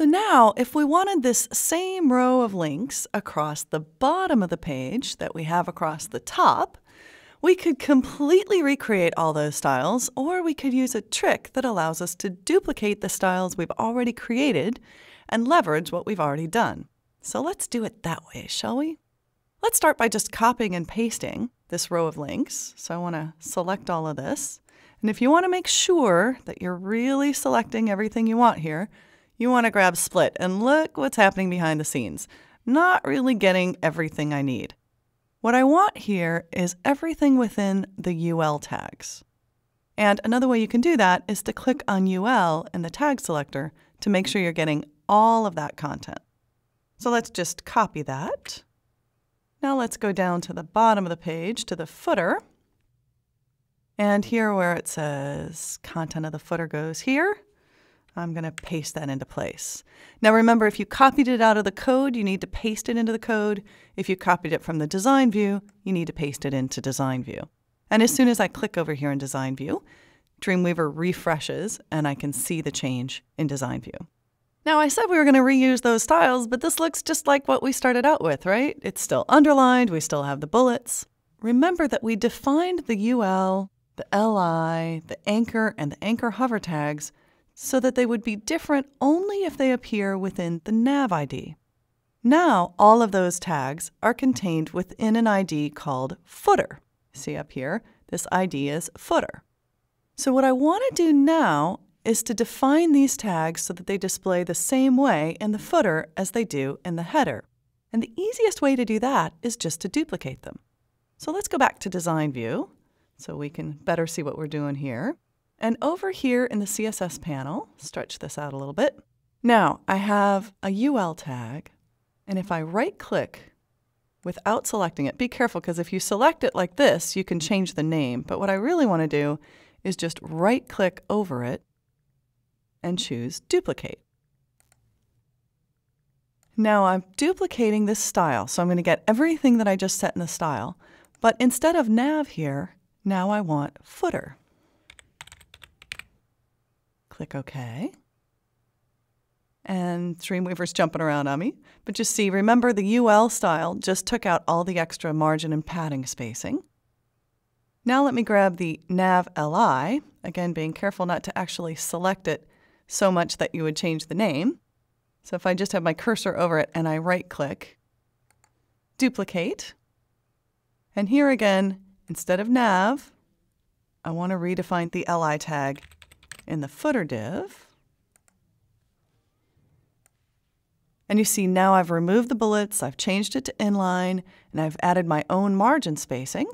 So now, if we wanted this same row of links across the bottom of the page that we have across the top, we could completely recreate all those styles, or we could use a trick that allows us to duplicate the styles we've already created and leverage what we've already done. So let's do it that way, shall we? Let's start by just copying and pasting this row of links. So I want to select all of this. And if you want to make sure that you're really selecting everything you want here, you want to grab Split and look what's happening behind the scenes. Not really getting everything I need. What I want here is everything within the UL tags. And another way you can do that is to click on UL in the tag selector to make sure you're getting all of that content. So let's just copy that. Now let's go down to the bottom of the page to the footer. And here where it says content of the footer goes here, I'm going to paste that into place. Now remember, if you copied it out of the code, you need to paste it into the code. If you copied it from the design view, you need to paste it into design view. And as soon as I click over here in design view, Dreamweaver refreshes and I can see the change in design view. Now I said we were going to reuse those styles, but this looks just like what we started out with, right? It's still underlined, we still have the bullets. Remember that we defined the UL, the LI, the anchor, and the anchor hover tags so that they would be different only if they appear within the nav ID. Now, all of those tags are contained within an ID called footer. See up here, this ID is footer. So what I want to do now is to define these tags so that they display the same way in the footer as they do in the header. And the easiest way to do that is just to duplicate them. So let's go back to design view so we can better see what we're doing here. And over here in the CSS panel, stretch this out a little bit. Now I have a UL tag, and if I right-click without selecting it, be careful because if you select it like this, you can change the name. But what I really want to do is just right-click over it and choose Duplicate. Now I'm duplicating this style, so I'm going to get everything that I just set in the style. But instead of nav here, now I want footer. Click OK. And Dreamweaver's jumping around on me. But just see, remember the UL style just took out all the extra margin and padding spacing. Now let me grab the nav LI, again being careful not to actually select it so much that you would change the name. So if I just have my cursor over it and I right-click, duplicate, and here again, instead of nav, I want to redefine the LI tag in the footer div. And you see now I've removed the bullets, I've changed it to inline, and I've added my own margin spacing.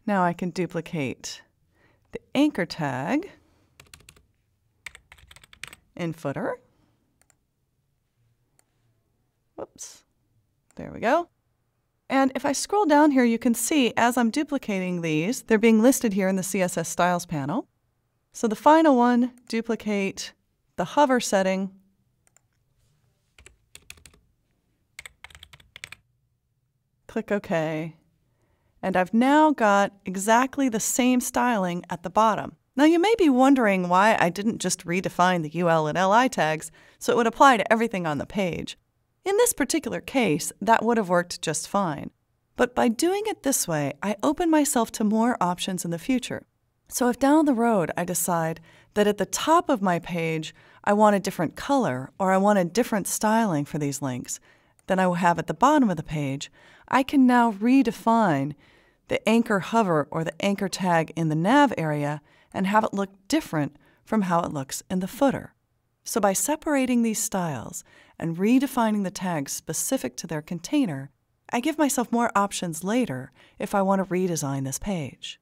Now I can duplicate the anchor tag in footer. Whoops, there we go. And if I scroll down here, you can see as I'm duplicating these, they're being listed here in the CSS Styles panel. So the final one, duplicate the hover setting. Click OK. And I've now got exactly the same styling at the bottom. Now you may be wondering why I didn't just redefine the UL and LI tags so it would apply to everything on the page. In this particular case, that would have worked just fine. But by doing it this way, I open myself to more options in the future. So if down the road I decide that at the top of my page I want a different color or I want a different styling for these links than I will have at the bottom of the page, I can now redefine the anchor hover or the anchor tag in the nav area and have it look different from how it looks in the footer. So by separating these styles and redefining the tags specific to their container, I give myself more options later if I want to redesign this page.